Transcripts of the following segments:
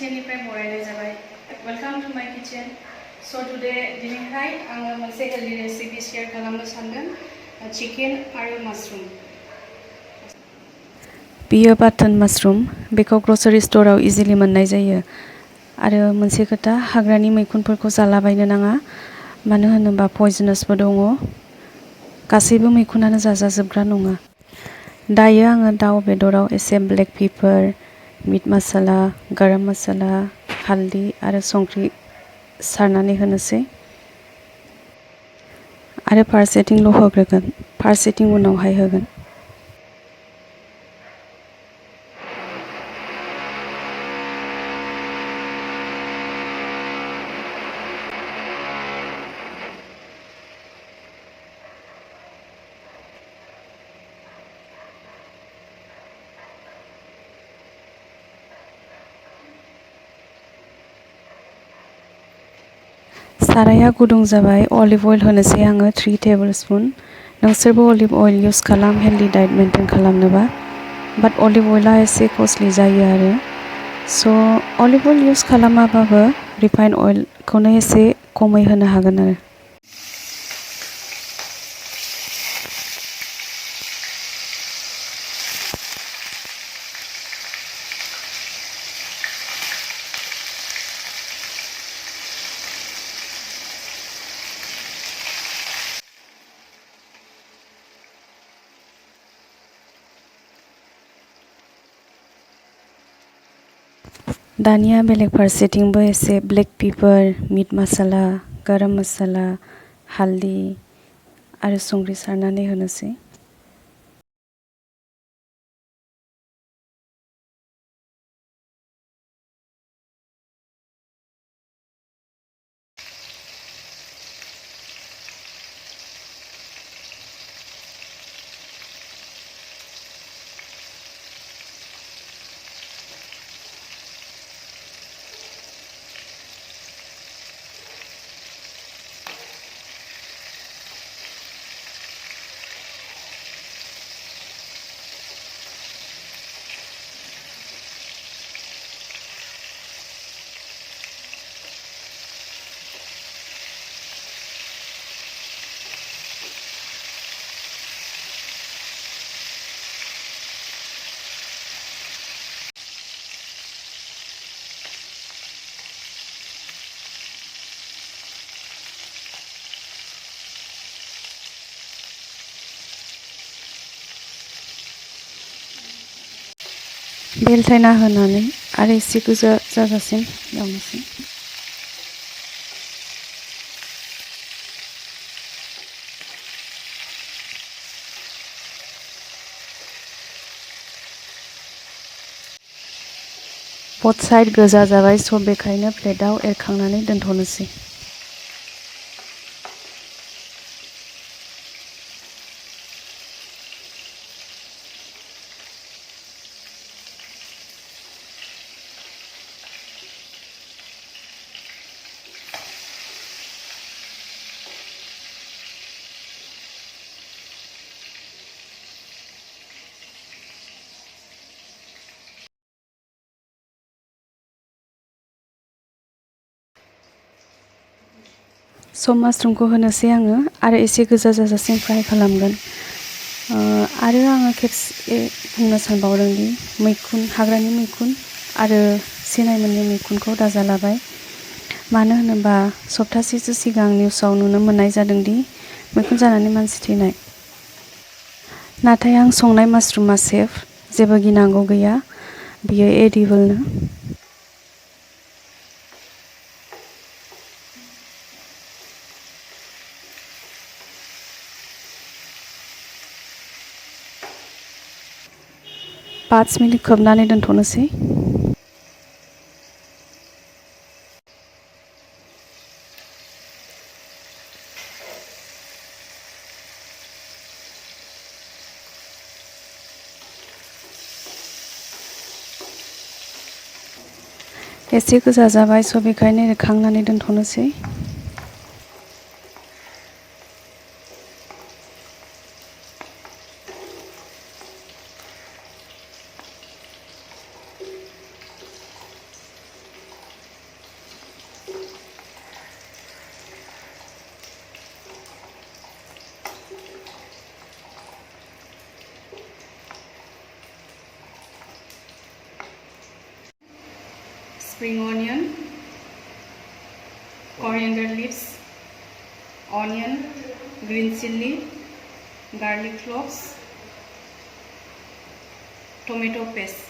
किचेननिफ्राय बरायनाय जाबाय। Welcome to my kitchen. So today दिनैहाय आङो मोनसे हेल्दी रेसिपि शेयार खालामनो सानदों चिकेन आरो माशरुम। बियो बाटन माशरुम, बेखौ ग्रसारि स्ट'राव इजिलि मोननाय जायो। आरो मोनसे खोथा, हाग्रानि मैखुनफोरखौ जालाबायनो नाङा, मानो होनोबा पयजनासबो दङ। गासैबो मैखुनानो जाजाजोबग्रा नङा। दायो आङो दाउ बेदराव एसे ब्लेक पेपार, मिट मसाला, गरम मसाला, हालदै आरो संख्रि सारनानै होनोसै। आरो फारसेथिंल' होग्रोगोन, फारसेथिं उनावहाय होगोन। साराया गुदुं जाबाय, अलिभ अइल होनोसै आङो 3 टेबोलस्पुन। नोंसोरबो अलिभ अइल इउज खालाम हेल्दी डाइट मेनटेन खालामनोबा, बाट अलिभ अइलआ एसे कस्टलि जायो आरो। स' अलिभ अइल इउज खालामाबाबो रिफाइन अइलखौनो एसे खमै होनो हागोन आरो। दानिया बेलेग फारसेथिंबो एसे ब्लेक पेपार, मिट मसाला, गरम मसाला, हालदै आरो संख्रि सारनानै होनोसै। बेलथायना होनानै आरो एसे गोजा जाजासिम एवनोसै। बथ साइड गोजा जाबाय, स' बेखायनो प्लेटाव एरखांनानै दोनथ'नोसै। स' माशरुमखौ होनोसै आङो आरो एसे गोजा जाजासिम फ्राय खालामगोन। आरो आङो खेबसे बुंनो सानबावदों दि मैखुन, हाग्रानि मैखुन आरो सिनाय मोनै मैखुनखौ दाजालाबाय। मानो होनोबा सप्तासेसो सिगां निउसाव नुनो मोननाय जादों दि मैखुन जानानै मानसि थैनाय। नाथाय आं संनाय माशरुमआ सेफ, जेबो गिनांगौ गैया, बियो एडिबोलनो। पाँच मिनिट खोबनानै दोनथ'नोसै। एसे गोजा जाबाय, स' बेखायनो एरखांनानै दोनथ'नोसै। spring onion, coriander leaves, onion, green chili, garlic cloves, tomato paste.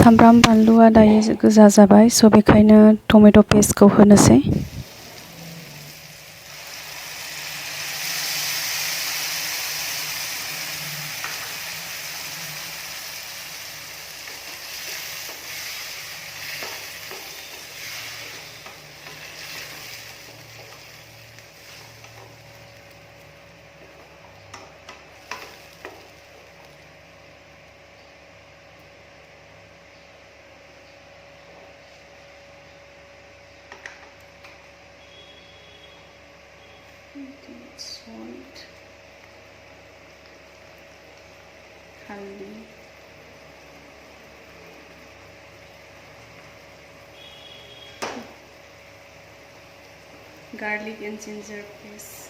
सामब्राम बानलुआ दायो गोजा जाबाय, स' बेखायनो टमेट' पेस्टखौ होनोसै। Salt, haldi, garlic and ginger paste,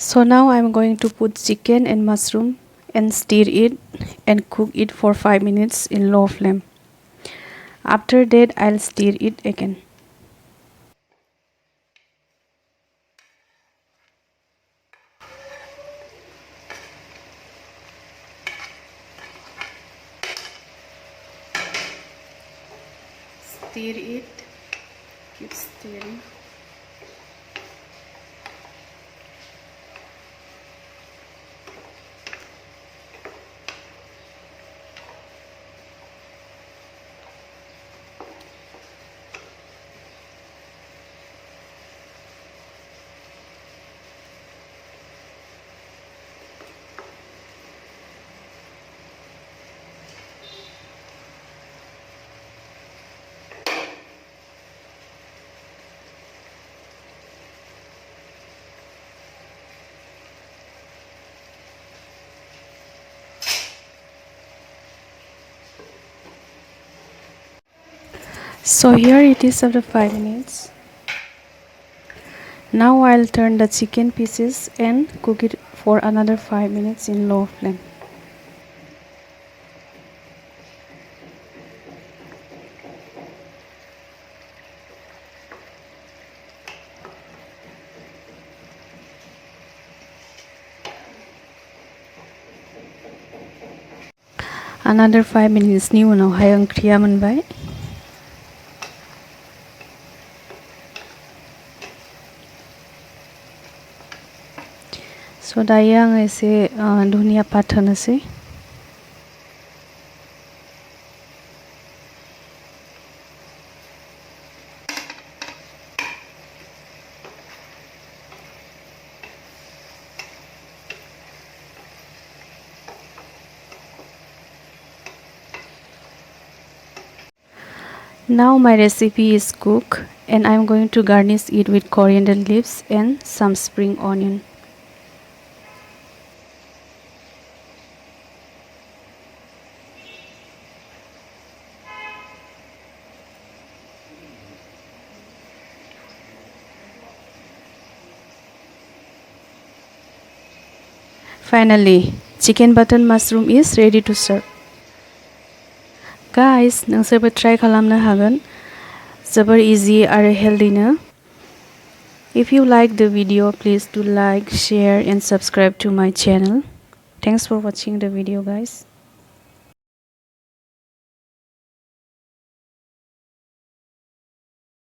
so now I'm going to put chicken and mushroom and stir it and cook it for 5 minutes in low flame. After that I'll stir it again. Stir it, keep stirring. So here it is after 5 minutes. Now I'll turn the chicken pieces and cook it for another 5 minutes in low flame. Another 5 minutes नि उनावहाय ओंख्रिया मोनबाय. So दायो आङो एसे धनिया पात होनोसै. Now my recipe is cooked and I'm going to garnish it with coriander leaves and some spring onion. Finally, chicken button mushroom is ready to serve. Guys, नोंसोरबो try खालामनो हागोन. जोबोर easy आरो healthy नो. If you like the video, please do like, share and subscribe to my channel. Thanks for watching the video, guys.